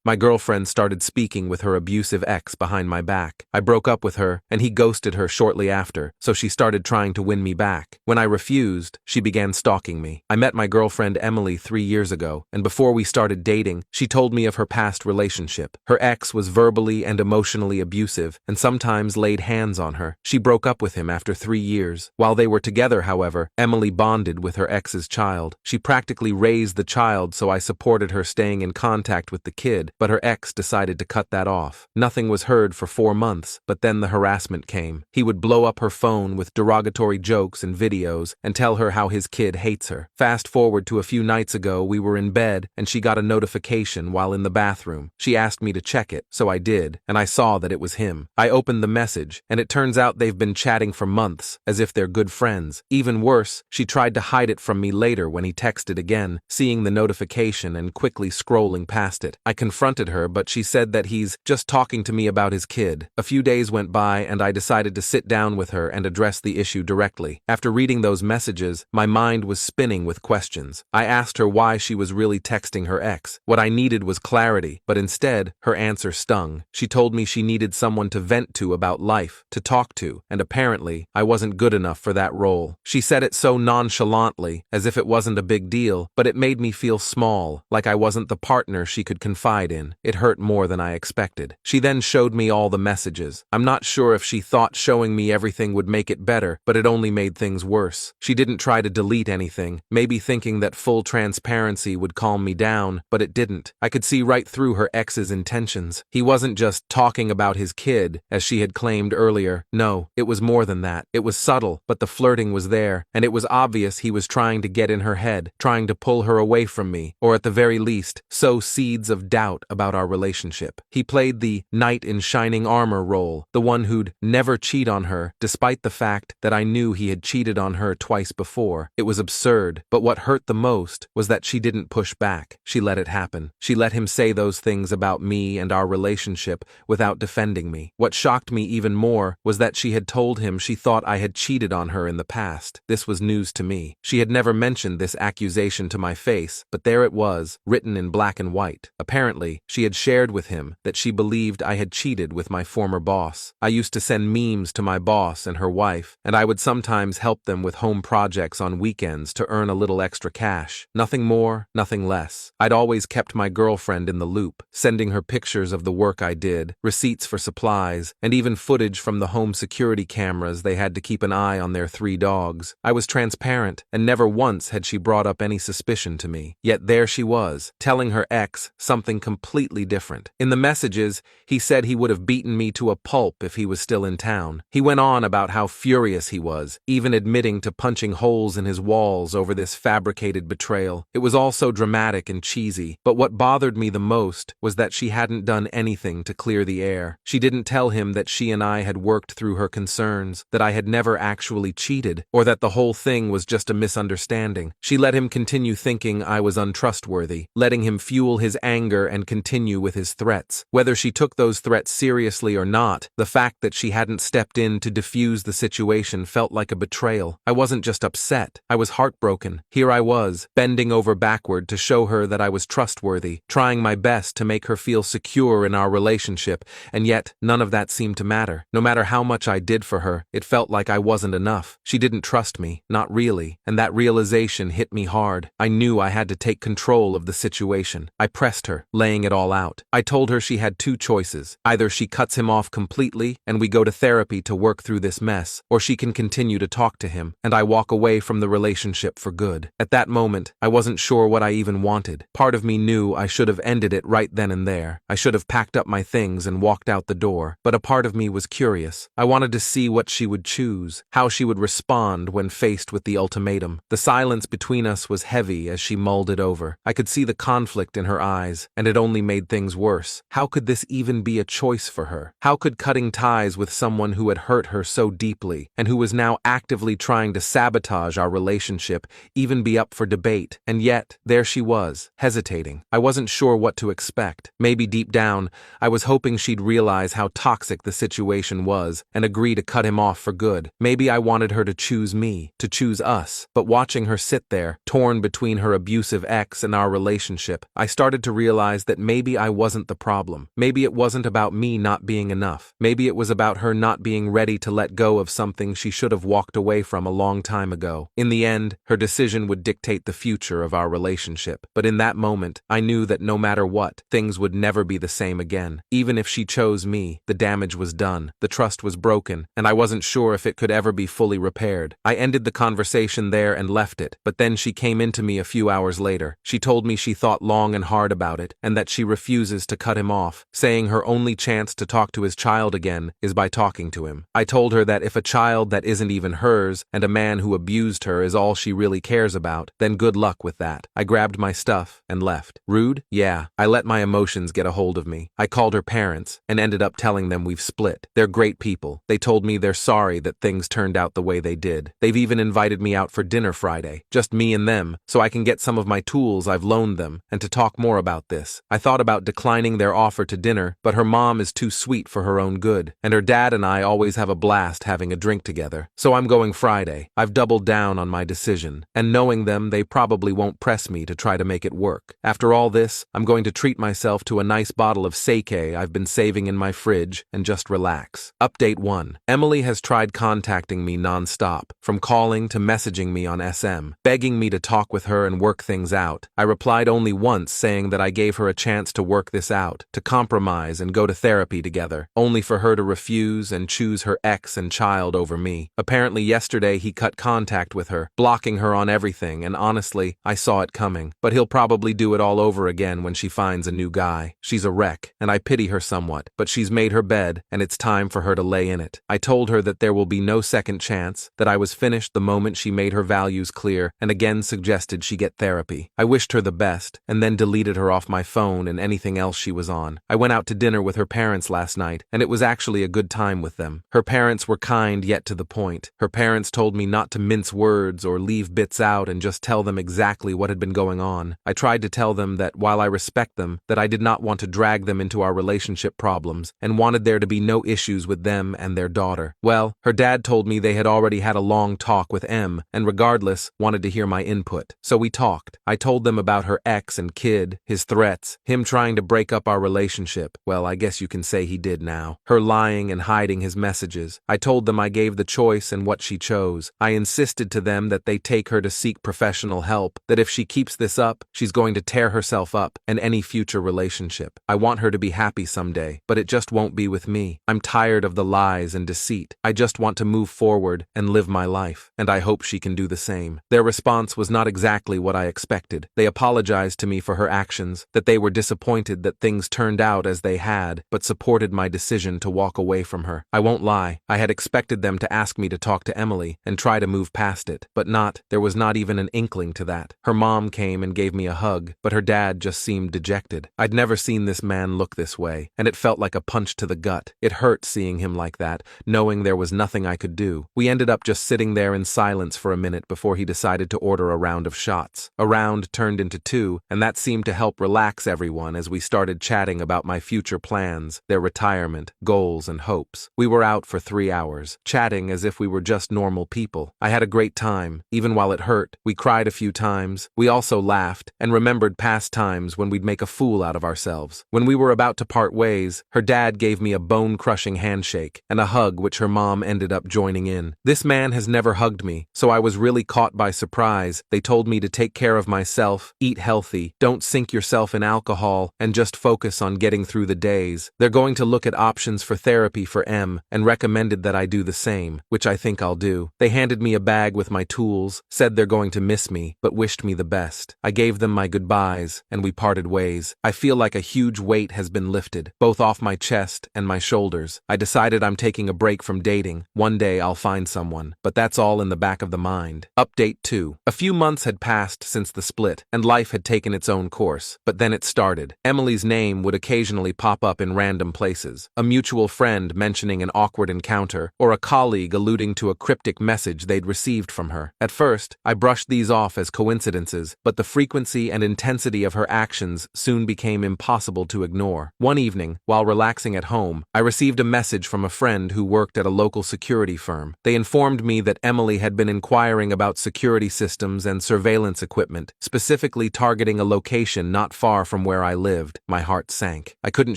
My girlfriend started speaking with her abusive ex behind my back. I broke up with her, and he ghosted her shortly after, so she started trying to win me back. When I refused, she began stalking me. I met my girlfriend Emily 3 years ago, and before we started dating, she told me of her past relationship. Her ex was verbally and emotionally abusive, and sometimes laid hands on her. She broke up with him after 3 years. While they were together, however, Emily bonded with her ex's child. She practically raised the child, so I supported her staying in contact with the kid, but her ex decided to cut that off. Nothing was heard for 4 months, but then the harassment came. He would blow up her phone with derogatory jokes and videos and tell her how his kid hates her. Fast forward to a few nights ago, we were in bed and she got a notification while in the bathroom. She asked me to check it, so I did, and I saw that it was him. I opened the message, and it turns out they've been chatting for months, as if they're good friends. Even worse, she tried to hide it from me later when he texted again, seeing the notification and quickly scrolling past it. I confronted her, but she said that he's just talking to me about his kid. A few days went by and I decided to sit down with her and address the issue directly. After reading those messages, my mind was spinning with questions. I asked her why she was really texting her ex. What I needed was clarity, but instead, her answer stung. She told me she needed someone to vent to about life, to talk to, and apparently, I wasn't good enough for that role. She said it so nonchalantly, as if it wasn't a big deal, but it made me feel small, like I wasn't the partner she could confide in. It hurt more than I expected. She then showed me all the messages. I'm not sure if she thought showing me everything would make it better, but it only made things worse. She didn't try to delete anything, maybe thinking that full transparency would calm me down, but it didn't. I could see right through her ex's intentions. He wasn't just talking about his kid, as she had claimed earlier. No, it was more than that. It was subtle, but the flirting was there, and it was obvious he was trying to get in her head, trying to pull her away from me, or at the very least, sow seeds of doubt about our relationship. He played the knight in shining armor role, the one who'd never cheat on her, despite the fact that I knew he had cheated on her twice before. It was absurd, but what hurt the most was that she didn't push back. She let it happen. She let him say those things about me and our relationship without defending me. What shocked me even more was that she had told him she thought I had cheated on her in the past. This was news to me. She had never mentioned this accusation to my face, but there it was, written in black and white. Apparently, she had shared with him that she believed I had cheated with my former boss. I used to send memes to my boss and her wife, and I would sometimes help them with home projects on weekends to earn a little extra cash. Nothing more, nothing less. I'd always kept my girlfriend in the loop, sending her pictures of the work I did, receipts for supplies, and even footage from the home security cameras they had to keep an eye on their 3 dogs. I was transparent, and never once had she brought up any suspicion to me. Yet there she was, telling her ex something completely different. In the messages, he said he would have beaten me to a pulp if he was still in town. He went on about how furious he was, even admitting to punching holes in his walls over this fabricated betrayal. It was all so dramatic and cheesy, but what bothered me the most was that she hadn't done anything to clear the air. She didn't tell him that she and I had worked through her concerns, that I had never actually cheated, or that the whole thing was just a misunderstanding. She let him continue thinking I was untrustworthy, letting him fuel his anger and continue with his threats. Whether she took those threats seriously or not, the fact that she hadn't stepped in to defuse the situation felt like a betrayal. I wasn't just upset, I was heartbroken. Here I was, bending over backward to show her that I was trustworthy, trying my best to make her feel secure in our relationship, and yet none of that seemed to matter. No matter how much I did for her, it felt like I wasn't enough. She didn't trust me, not really, and that realization hit me hard. I knew I had to take control of the situation. I pressed her, laying it all out. I told her she had 2 choices. Either she cuts him off completely and we go to therapy to work through this mess, or she can continue to talk to him, and I walk away from the relationship for good. At that moment, I wasn't sure what I even wanted. Part of me knew I should have ended it right then and there. I should have packed up my things and walked out the door, but a part of me was curious. I wanted to see what she would choose, how she would respond when faced with the ultimatum. The silence between us was heavy as she mulled it over. I could see the conflict in her eyes, and it only made things worse. How could this even be a choice for her? How could cutting ties with someone who had hurt her so deeply, and who was now actively trying to sabotage our relationship, even be up for debate? And yet, there she was, hesitating. I wasn't sure what to expect. Maybe deep down, I was hoping she'd realize how toxic the situation was and agree to cut him off for good. Maybe I wanted her to choose me, to choose us. But watching her sit there, torn between her abusive ex and our relationship, I started to realize that maybe I wasn't the problem. Maybe it wasn't about me not being enough. Maybe it was about her not being ready to let go of something she should have walked away from a long time ago. In the end, her decision would dictate the future of our relationship. But in that moment, I knew that no matter what, things would never be the same again. Even if she chose me, the damage was done, the trust was broken, and I wasn't sure if it could ever be fully repaired. I ended the conversation there and left it, but then she came into me a few hours later. She told me she thought long and hard about it, and that she refuses to cut him off, saying her only chance to talk to his child again is by talking to him. I told her that if a child that isn't even hers and a man who abused her is all she really cares about, then good luck with that. I grabbed my stuff and left. Rude? Yeah. I let my emotions get a hold of me. I called her parents and ended up telling them we've split. They're great people. They told me they're sorry that things turned out the way they did. They've even invited me out for dinner Friday, just me and them, so I can get some of my tools I've loaned them and to talk more about this. I thought about declining their offer to dinner, but her mom is too sweet for her own good, and her dad and I always have a blast having a drink together. So I'm going Friday. I've doubled down on my decision, and knowing them, they probably won't press me to try to make it work. After all this, I'm going to treat myself to a nice bottle of sake I've been saving in my fridge and just relax. Update 1. Emily has tried contacting me non-stop, from calling to messaging me on SM, begging me to talk with her and work things out. I replied only once, saying that I gave her a chance to work this out, to compromise and go to therapy together, only for her to refuse and choose her ex and child over me. Apparently yesterday he cut contact with her, blocking her on everything, and honestly, I saw it coming. But he'll probably do it all over again when she finds a new guy. She's a wreck, and I pity her somewhat, but she's made her bed, and it's time for her to lay in it. I told her that there will be no second chance, that I was finished the moment she made her values clear, and again suggested she get therapy. I wished her the best, and then deleted her off my phone and anything else she was on. I went out to dinner with her parents last night, and it was actually a good time with them. Her parents were kind yet to the point. Her parents told me not to mince words or leave bits out and just tell them exactly what had been going on. I tried to tell them that while I respect them, that I did not want to drag them into our relationship problems and wanted there to be no issues with them and their daughter. Well, her dad told me they had already had a long talk with M and regardless wanted to hear my input. So we talked. I told them about her ex and kid, his threats, him trying to break up our relationship. Well, I guess you can say he did now. Her lying and hiding his messages. I told them I gave the choice and what she chose. I insisted to them that they take her to seek professional help, that if she keeps this up, she's going to tear herself up and any future relationship. I want her to be happy someday, but it just won't be with me. I'm tired of the lies and deceit. I just want to move forward and live my life, and I hope she can do the same. Their response was not exactly what I expected. They apologized to me for her actions, that they were disappointed that things turned out as they had, but supported my decision to walk away from her. I won't lie, I had expected them to ask me to talk to Emily and try to move past it, but there was not even an inkling to that. Her mom came and gave me a hug, but her dad just seemed dejected. I'd never seen this man look this way, and it felt like a punch to the gut. It hurt seeing him like that, knowing there was nothing I could do. We ended up just sitting there in silence for a minute before he decided to order a round of shots. A round turned into 2, and that seemed to help relax everyone as we started chatting about my future plans, their retirement, goals, and hopes. We were out for 3 hours, chatting as if we were just normal people. I had a great time, even while it hurt. We cried a few times. We also laughed and remembered past times when we'd make a fool out of ourselves. When we were about to part ways, her dad gave me a bone-crushing handshake and a hug which her mom ended up joining in. This man has never hugged me, so I was really caught by surprise. They told me to take care of myself, eat healthy, don't sink yourself in alcohol, and just focus on getting through the days. They're going to look at options for therapy for M and recommended that I do the same, which I think I'll do. They handed me a bag with my tools, said they're going to miss me, but wished me the best. I gave them my goodbyes, and we parted ways. I feel like a huge weight has been lifted, both off my chest and my shoulders. I decided I'm taking a break from dating. One day I'll find someone, but that's all in the back of the mind. Update 2. A few months had passed since the split, and life had taken its own course. But then it started. Emily's name would occasionally pop up in random places. A mutual friend mentioning an awkward encounter, or a colleague alluding to a cryptic message they'd received from her. At first, I brushed these off as coincidences, but the frequency and intensity of her actions soon became impossible to ignore. One evening, while relaxing at home, I received a message from a friend who worked at a local security firm. They informed me that Emily had been inquiring about security systems and surveillance equipment, specifically targeting a location not far from where where I lived, my heart sank. I couldn't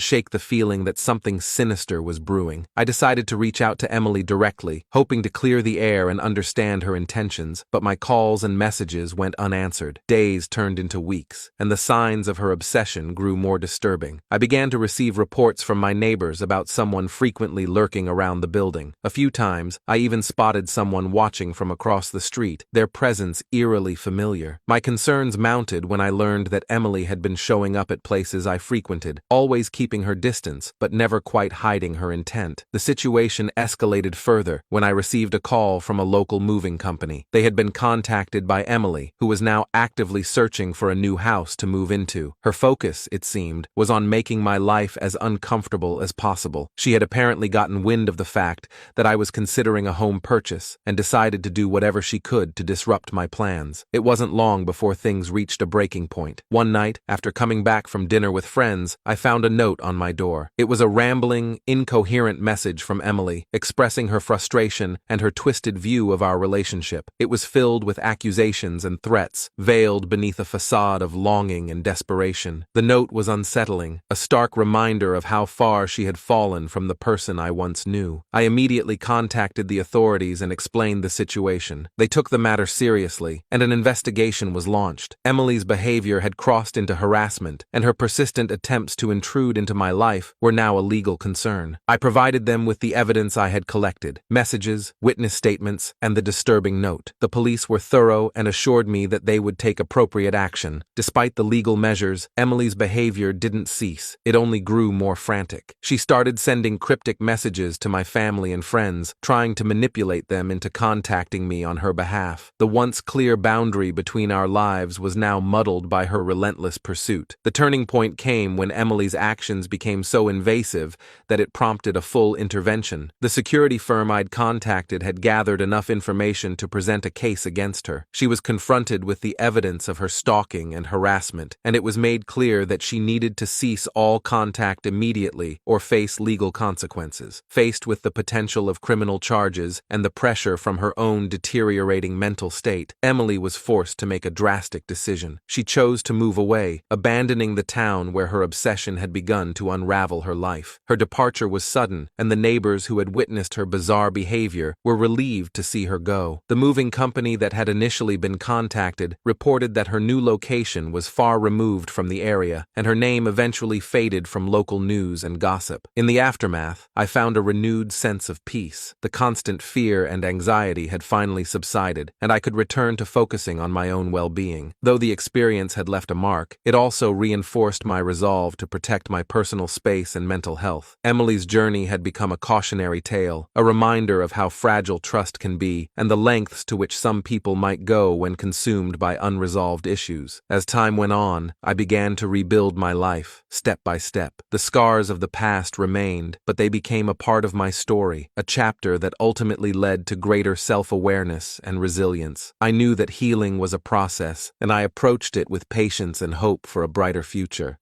shake the feeling that something sinister was brewing. I decided to reach out to Emily directly, hoping to clear the air and understand her intentions, but my calls and messages went unanswered. Days turned into weeks, and the signs of her obsession grew more disturbing. I began to receive reports from my neighbors about someone frequently lurking around the building. A few times, I even spotted someone watching from across the street, their presence eerily familiar. My concerns mounted when I learned that Emily had been showing up at places I frequented, always keeping her distance, but never quite hiding her intent. The situation escalated further when I received a call from a local moving company. They had been contacted by Emily, who was now actively searching for a new house to move into. Her focus, it seemed, was on making my life as uncomfortable as possible. She had apparently gotten wind of the fact that I was considering a home purchase and decided to do whatever she could to disrupt my plans. It wasn't long before things reached a breaking point. One night, after coming back from dinner with friends, I found a note on my door. It was a rambling, incoherent message from Emily, expressing her frustration and her twisted view of our relationship. It was filled with accusations and threats, veiled beneath a facade of longing and desperation. The note was unsettling, a stark reminder of how far she had fallen from the person I once knew. I immediately contacted the authorities and explained the situation. They took the matter seriously, and an investigation was launched. Emily's behavior had crossed into harassment, and her persistent attempts to intrude into my life were now a legal concern. I provided them with the evidence I had collected: messages, witness statements, and the disturbing note. The police were thorough and assured me that they would take appropriate action. Despite the legal measures, Emily's behavior didn't cease. It only grew more frantic. She started sending cryptic messages to my family and friends, trying to manipulate them into contacting me on her behalf. The once clear boundary between our lives was now muddled by her relentless pursuit. The turning point came when Emily's actions became so invasive that it prompted a full intervention. The security firm I'd contacted had gathered enough information to present a case against her. She was confronted with the evidence of her stalking and harassment, and it was made clear that she needed to cease all contact immediately or face legal consequences. Faced with the potential of criminal charges and the pressure from her own deteriorating mental state, Emily was forced to make a drastic decision. She chose to move away, abandoning the town where her obsession had begun to unravel her life. Her departure was sudden, and the neighbors who had witnessed her bizarre behavior were relieved to see her go. The moving company that had initially been contacted reported that her new location was far removed from the area, and her name eventually faded from local news and gossip. In the aftermath, I found a renewed sense of peace. The constant fear and anxiety had finally subsided, and I could return to focusing on my own well-being. Though the experience had left a mark, it also reinforced my resolve to protect my personal space and mental health. Emily's journey had become a cautionary tale, a reminder of how fragile trust can be and the lengths to which some people might go when consumed by unresolved issues. As time went on, I began to rebuild my life, step by step. The scars of the past remained, but they became a part of my story, a chapter that ultimately led to greater self-awareness and resilience. I knew that healing was a process, and I approached it with patience and hope for a brighter future.